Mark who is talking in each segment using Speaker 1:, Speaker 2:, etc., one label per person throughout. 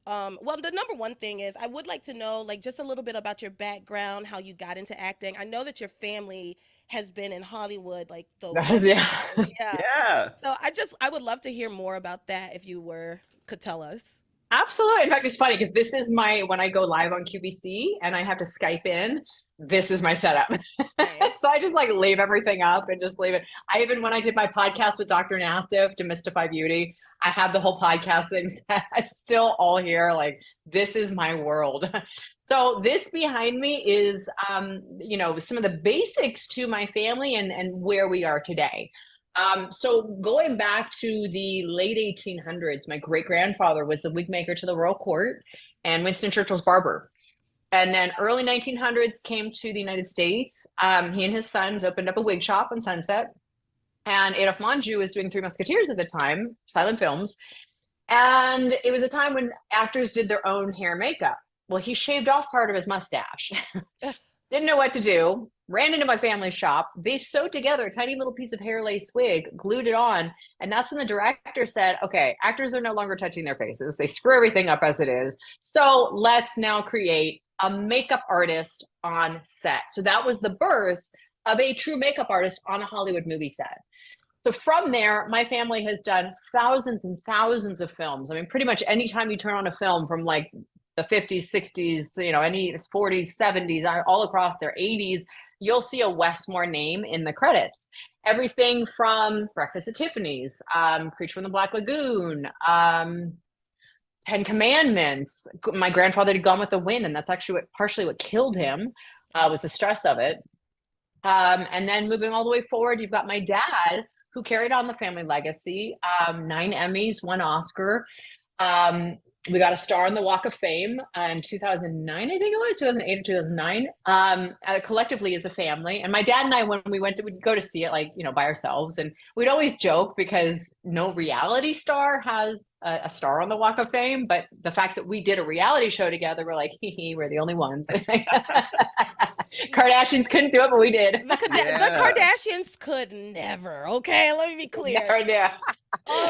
Speaker 1: Well, the number one thing is I would like to know, like, just a little bit about your background, how you got into acting. I know that your family has been in Hollywood, like the
Speaker 2: Yeah.
Speaker 1: Westmores. Yeah.
Speaker 3: Yeah.
Speaker 1: So I would love to hear more about that if you could tell us.
Speaker 2: Absolutely. In fact, it's funny because this is my when I go live on QVC and I have to Skype in, this is my setup.
Speaker 1: Nice.
Speaker 2: So I just like leave everything up and just leave it. I even when I did my podcast with Dr. Nassif, Demystify Beauty, I have the whole podcast thing set. It's still all here. Like this is my world. So this behind me is some of the basics to my family and where we are today. So going back to the late 1800s, my great grandfather was the wig maker to the royal court and Winston Churchill's barber. And then early 1900s came to the United States. He and his sons opened up a wig shop on Sunset. And Adolphe Monjou was doing Three Musketeers at the time, silent films. And it was a time when actors did their own hair and makeup. Well, he shaved off part of his mustache. Didn't know what to do. Ran into my family shop. They sewed together a tiny little piece of hair lace wig, glued it on. And that's when the director said, okay, actors are no longer touching their faces. They screw everything up as it is. So let's now create a makeup artist on set. So that was the birth of a true makeup artist on a Hollywood movie set. So from there, my family has done thousands and thousands of films. I mean, pretty much anytime you turn on a film from like the 50s, 60s, any 40s, 70s, all across their 80s, you'll see a Westmore name in the credits. Everything from Breakfast at Tiffany's, Creature from the Black Lagoon, Ten Commandments. My grandfather had Gone with the Wind, and that's actually partially what killed him, was the stress of it. And then moving all the way forward, you've got my dad, who carried on the family legacy, 9 Emmys, 1 Oscar. We got a star on the Walk of Fame in 2009, I think it was, 2008 or 2009, collectively as a family. And my dad and I, when we'd go to see it, by ourselves. And we'd always joke because no reality star has a star on the Walk of Fame. But the fact that we did a reality show together, we're like, hee hee, we're the only ones. Kardashians couldn't do it, but we did.
Speaker 1: The Kardashians could never. Okay, let me be clear.
Speaker 2: Never did.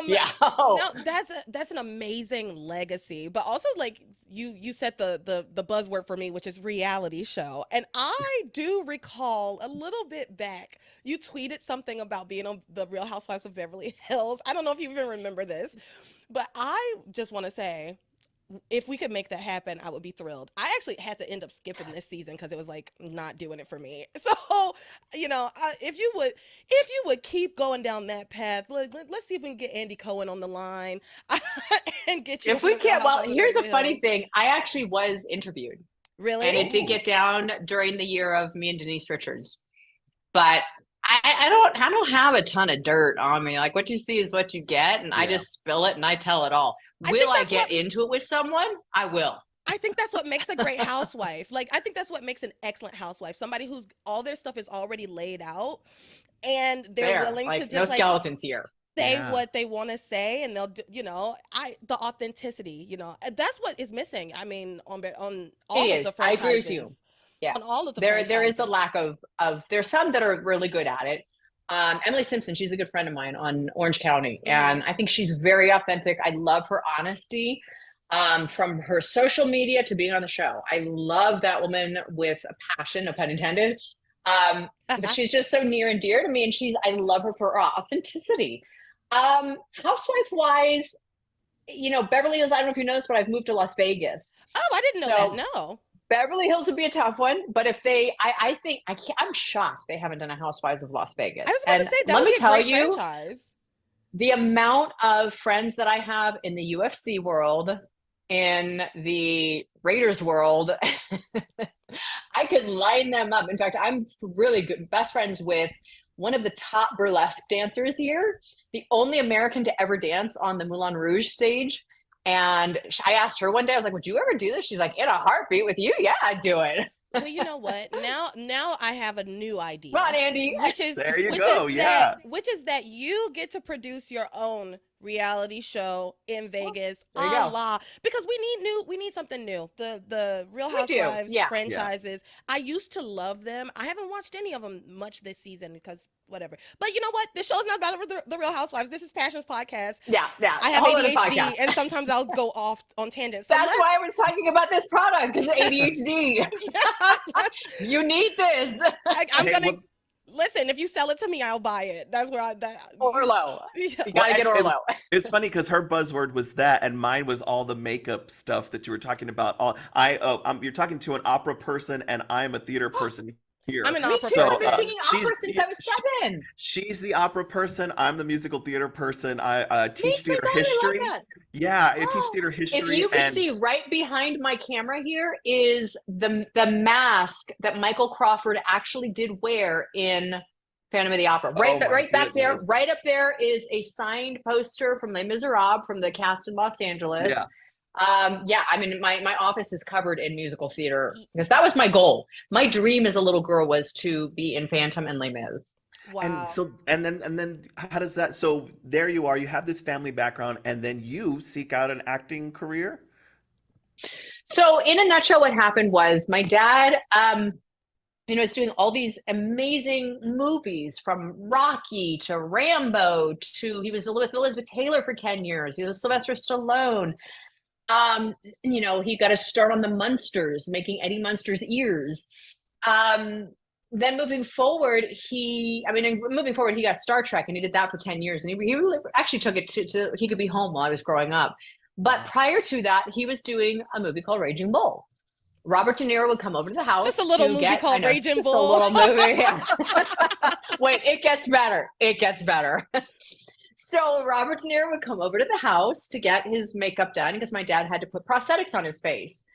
Speaker 2: Yeah.
Speaker 1: No, that's an amazing legacy. But also, like you said the buzzword for me, which is reality show. And I do recall a little bit back, you tweeted something about being on the Real Housewives of Beverly Hills. I don't know if you even remember this, but I just want to say, if we could make that happen, I would be thrilled. I actually had to end up skipping this season because it was like not doing it for me. So, if you would keep going down that path, let's see if we can get Andy Cohen on the line and get you.
Speaker 2: If we can't, well, here's a funny thing. I actually was interviewed.
Speaker 1: Really?
Speaker 2: And it did get down during the year of me and Denise Richards. But I don't have a ton of dirt on me. Like what you see is what you get, and I just spill it and I tell it all. Will I get into it with someone? I will.
Speaker 1: I think that's what makes a great housewife. Like, I think that's what makes an excellent housewife. Somebody who's all their stuff is already laid out, and they're willing to just
Speaker 2: no skeletons here.
Speaker 1: Say what they want to say, and they'll, the authenticity. That's what is missing. I mean, on all of the franchises. I agree with you.
Speaker 2: Yeah,
Speaker 1: on all of the
Speaker 2: there is a lack of. There's some that are really good at it. Emily Simpson, she's a good friend of mine on Orange County, and I think she's very authentic. I love her honesty, from her social media to being on the show. I love that woman with a passion, no pun intended. But she's just so near and dear to me, and I love her for her authenticity. Housewife wise, Beverly Hills, I don't know if you know this, but I've moved to Las Vegas.
Speaker 1: Oh, I didn't know that. No.
Speaker 2: Beverly Hills would be a tough one, but if I'm shocked they haven't done a Housewives of Las Vegas.
Speaker 1: I was about to say, that
Speaker 2: let
Speaker 1: would
Speaker 2: me
Speaker 1: be a
Speaker 2: tell
Speaker 1: great
Speaker 2: you,
Speaker 1: franchise.
Speaker 2: The amount of friends that I have in the UFC world, in the Raiders world, I could line them up. In fact, I'm really good best friends with one of the top burlesque dancers here, the only American to ever dance on the Moulin Rouge stage. And I asked her one day, I was like, would you ever do this? She's like, in a heartbeat with you? Yeah, I'd do it.
Speaker 1: Well, you know what? Now I have a new idea.
Speaker 2: Come on, Andy.
Speaker 1: Which is
Speaker 3: there you go. Which is
Speaker 1: that you get to produce your own reality show in Vegas,
Speaker 2: There you
Speaker 1: a
Speaker 2: go.
Speaker 1: la, because we need something new. The Real
Speaker 2: We do.
Speaker 1: Housewives
Speaker 2: Yeah.
Speaker 3: Yeah.
Speaker 1: franchises, I used to love them. I haven't watched any of them much this season because whatever. But you know what? This show's not about the Real Housewives. This is Passions podcast.
Speaker 2: Yeah. Yeah.
Speaker 1: I
Speaker 2: A
Speaker 1: have
Speaker 2: whole other podcast.
Speaker 1: ADHD, and sometimes I'll go off on tangents. So
Speaker 2: That's why I was talking about this product, because ADHD.
Speaker 1: yeah,
Speaker 2: You need this.
Speaker 1: I'm
Speaker 3: Hey,
Speaker 1: gonna
Speaker 3: well-
Speaker 1: listen. If you sell it to me, I'll buy it. That's where
Speaker 2: Orlo.
Speaker 1: Yeah.
Speaker 2: You gotta get Orlo.
Speaker 3: It's funny because her buzzword was that, and mine was all the makeup stuff that you were talking about. You're talking to an opera person, and I'm a theater person here.
Speaker 1: I'm an
Speaker 2: Me
Speaker 1: opera
Speaker 2: too.
Speaker 3: So,
Speaker 2: I've been singing opera
Speaker 3: she's-
Speaker 2: since I was 7.
Speaker 3: She's the opera person. I'm the musical theater person. I teach
Speaker 2: Me too,
Speaker 3: theater
Speaker 2: God, I love
Speaker 3: history.
Speaker 2: that.
Speaker 3: Yeah, I teach
Speaker 2: Oh.
Speaker 3: theater history.
Speaker 2: If you can
Speaker 3: and
Speaker 2: see right behind my camera here is the mask that Michael Crawford actually did wear in Phantom of the Opera. Right,
Speaker 3: Oh my
Speaker 2: right back there,
Speaker 3: goodness.
Speaker 2: right up there is a signed poster from Les Miserables from the cast in Los Angeles.
Speaker 3: Yeah.
Speaker 2: Yeah, I mean, my office is covered in musical theater because that was my goal. My dream as a little girl was to be in Phantom and Les Mis.
Speaker 1: Wow.
Speaker 3: And so and then how does that, so there you are, you have this family background, and then you seek out an acting career?
Speaker 2: So in a nutshell, what happened was my dad, is doing all these amazing movies, from Rocky to Rambo to, he was with Elizabeth Taylor for 10 years. He was Sylvester Stallone. He got a start on the Munsters, making Eddie Munster's ears. Then moving forward, he got Star Trek, and he did that for 10 years. And he really actually took it to He Could Be Home while I was growing up. But prior to that, he was doing a movie called Raging Bull. Robert De Niro would come over to the house.
Speaker 1: Just a little movie called Raging Bull.
Speaker 2: A little movie. Yeah. Wait, it gets better. It gets better. So Robert De Niro would come over to the house to get his makeup done because my dad had to put prosthetics on his face.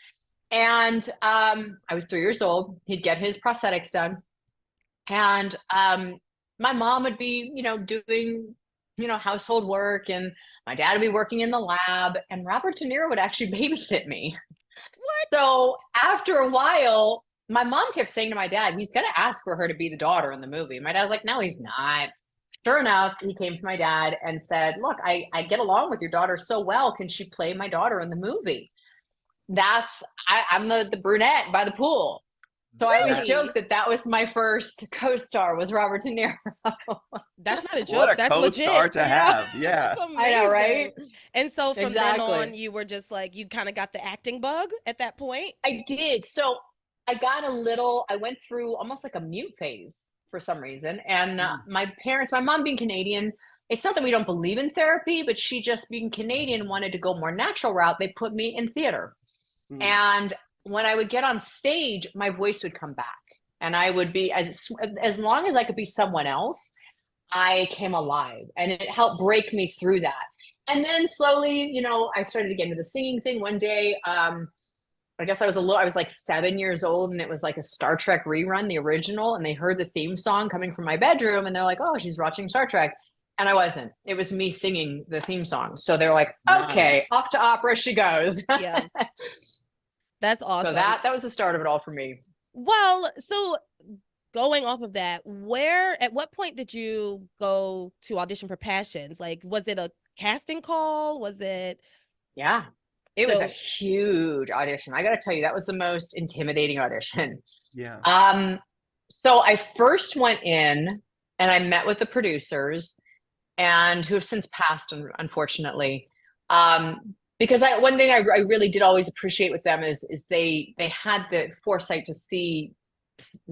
Speaker 2: And I was 3 years old. He'd get his prosthetics done. And my mom would be, doing, household work, and my dad would be working in the lab, and Robert De Niro would actually babysit me. What? So after a while, my mom kept saying to my dad, he's going to ask for her to be the daughter in the movie. My dad was like, no, he's not. Sure enough, he came to my dad and said, look, I get along with your daughter so well. Can she play my daughter in the movie? I'm the brunette by the pool. So I always joke that was my first co-star, was Robert De Niro.
Speaker 1: That's not a joke.
Speaker 3: What a
Speaker 1: That's
Speaker 3: co-star
Speaker 1: legit.
Speaker 3: to have. Yeah.
Speaker 1: That's
Speaker 2: I know, right?
Speaker 1: amazing. And so from
Speaker 2: Exactly.
Speaker 1: then on, you were just like, you kind of got the acting bug at that point.
Speaker 2: I did. So I went through almost like a mute phase for some reason. And my mom being Canadian, it's not that we don't believe in therapy, but she, just being Canadian, wanted to go more natural route. They put me in theater. And when I would get on stage, my voice would come back, and I would be, as long as I could be someone else, I came alive, and it helped break me through that. And then slowly, I started to get into the singing thing. One day, I guess I was like 7 years old, and it was like a Star Trek rerun, the original, and they heard the theme song coming from my bedroom, and they're like, oh, she's watching Star Trek. And I wasn't. It was me singing the theme song. So they're like, okay,
Speaker 3: Nice.
Speaker 2: off to opera she goes.
Speaker 1: Yeah. That's awesome.
Speaker 2: So that was the start of it all for me.
Speaker 1: Well, so going off of that, at what point did you go to audition for Passions? Like, was it a casting call? Was it?
Speaker 2: Yeah. It was
Speaker 1: So-
Speaker 2: a huge audition. I got to tell you, that was the most intimidating audition.
Speaker 3: Yeah.
Speaker 2: So I first went in and I met with the producers, and who have since passed, unfortunately. Because one thing I really did always appreciate with them is they had the foresight to see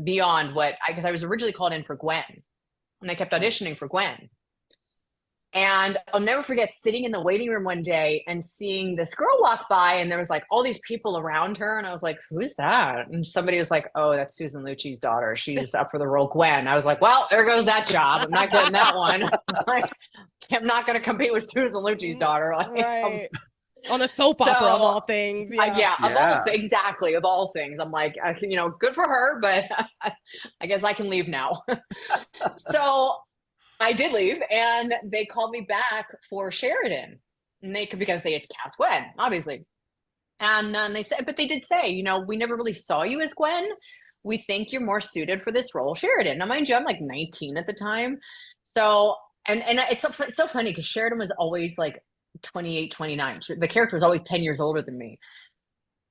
Speaker 2: beyond because I was originally called in for Gwen, and they kept auditioning for Gwen. And I'll never forget sitting in the waiting room one day and seeing this girl walk by, and there was like all these people around her, and I was like, who's that? And somebody was like, oh, that's Susan Lucci's daughter. She's up for the role Gwen. I was like, well, there goes that job. I'm not getting that one. I'm not going to compete with Susan Lucci's daughter.
Speaker 1: Right. On a soap opera of all things. Yeah.
Speaker 2: Exactly, of all things. I'm like, good for her, but I guess I can leave now. So I did leave, and they called me back for Sheridan, and because they had cast Gwen, obviously. And they said, but they did say, we never really saw you as Gwen. We think you're more suited for this role, Sheridan. Now, mind you, I'm like 19 at the time. So And it's so funny because Sheridan was always like 28, 29. The character was always 10 years older than me.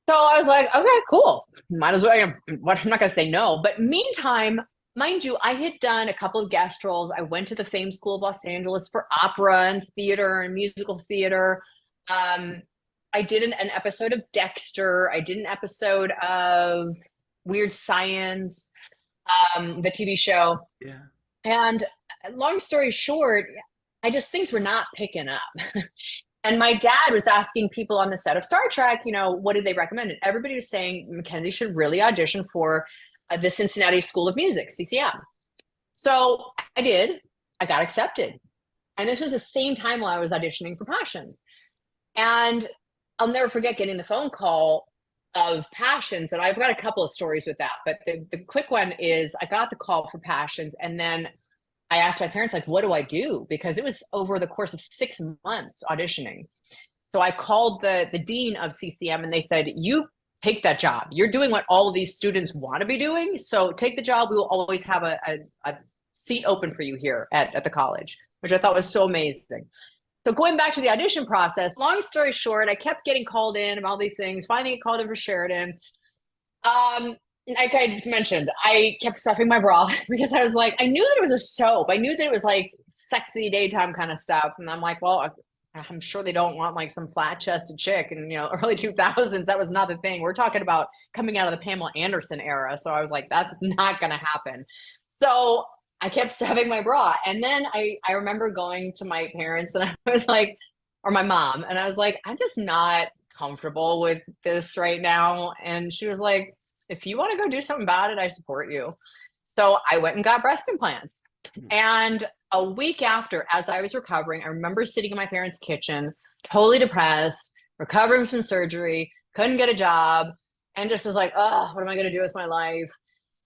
Speaker 2: So I was like, okay, cool. Might as well. I'm not going to say no. But meantime, mind you, I had done a couple of guest roles. I went to the Fame School of Los Angeles for opera and theater and musical theater. I did an episode of Dexter. I did an episode of Weird Science, the TV show.
Speaker 3: Yeah.
Speaker 2: And long story short, things were not picking up. And my dad was asking people on the set of Star Trek, what did they recommend? And everybody was saying McKenzie should really audition for the Cincinnati School of Music, CCM. So I did. I got accepted. And this was the same time while I was auditioning for Passions. And I'll never forget getting the phone call of Passions. And I've got a couple of stories with that. But the quick one is I got the call for Passions. And then I asked my parents, like, what do I do? Because it was over the course of 6 months auditioning. So I called the dean of CCM and they said, you take that job. You're doing what all of these students want to be doing. So take the job. We will always have a seat open for you here at the college, which I thought was so amazing. So going back to the audition process, long story short, I kept getting called in of all these things, finally get called in for Sheridan. Like I just mentioned, I kept stuffing my bra because I was like, I knew that it was a soap. I knew that it was like sexy daytime kind of stuff. And I'm like, well, I'm sure they don't want like some flat chested chick in, early 2000s. That was not the thing. We're talking about coming out of the Pamela Anderson era. So I was like, that's not going to happen. So I kept stuffing my bra. And then I remember going to my parents and I was like, or my mom, and I was like, I'm just not comfortable with this right now. And she was like, if you want to go do something about it, I support you. So I went and got breast implants. And a week after, as I was recovering, I remember sitting in my parents' kitchen, totally depressed, recovering from surgery, couldn't get a job, and just was like, oh, what am I going to do with my life?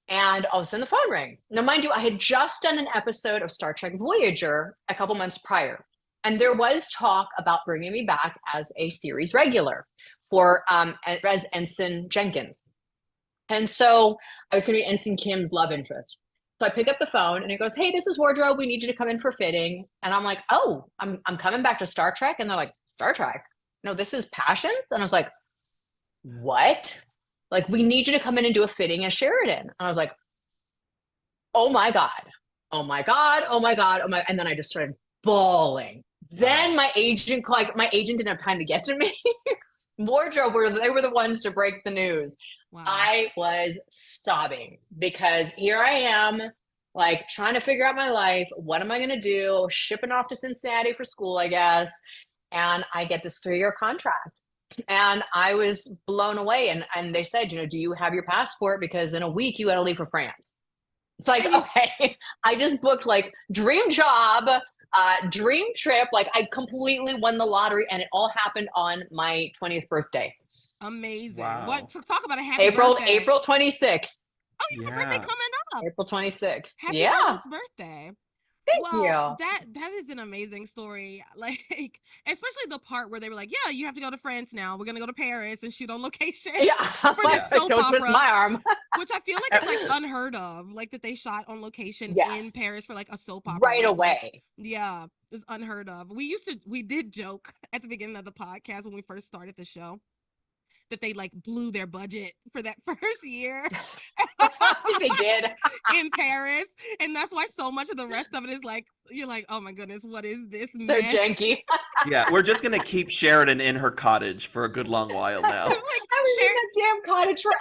Speaker 2: And all of a sudden the phone rang. Now, mind you, I had just done an episode of Star Trek Voyager a couple months prior. And there was talk about bringing me back as a series regular for as Ensign Jenkins. And so I was going to be Ensign Kim's love interest. So I pick up the phone and it goes, hey, this is wardrobe. We need you to come in for fitting. And I'm like, oh, I'm coming back to Star Trek. And they're like, Star Trek? No, this is Passions. And I was like, what? Like, we need you to come in and do a fitting as Sheridan. And I was like, oh my God. Oh my God. Oh my God. Oh my. And then I just started bawling. Then my agent didn't have time to get to me. Wardrobe, they were the ones to break the news. Wow. I was sobbing because here I am, like trying to figure out my life. What am I going to do? Shipping off to Cincinnati for school, I guess. And I get this 3-year contract. And I was blown away. And they said, do you have your passport? Because in a week you got to leave for France. It's like, okay, I just booked like dream job, dream trip. Like I completely won the lottery and it all happened on my 20th birthday.
Speaker 1: Amazing.
Speaker 3: Wow.
Speaker 1: What? So talk about a happy birthday.
Speaker 2: April 26th.
Speaker 1: Oh, you have a birthday coming up.
Speaker 2: April 26th.
Speaker 1: Happy birthday.
Speaker 2: Thank you.
Speaker 1: That is an amazing story. Like, especially the part where they were like, yeah, you have to go to France now. We're going to go to Paris and shoot on location.
Speaker 2: Yeah.
Speaker 1: For this soap
Speaker 2: Don't
Speaker 1: opera,
Speaker 2: twist my arm.
Speaker 1: which I feel like is like unheard of. Like that they shot on location in Paris for like a soap opera.
Speaker 2: Right away.
Speaker 1: Yeah. It's unheard of. We did joke at the beginning of the podcast when we first started the show that they like blew their budget for that first year.
Speaker 2: They did.
Speaker 1: In Paris. And that's why so much of the rest of it is like, you're like, oh my goodness, what is this?
Speaker 2: So janky.
Speaker 3: Yeah, we're just going to keep Sheridan in her cottage for a good long while now.
Speaker 2: I was in that damn cottage forever.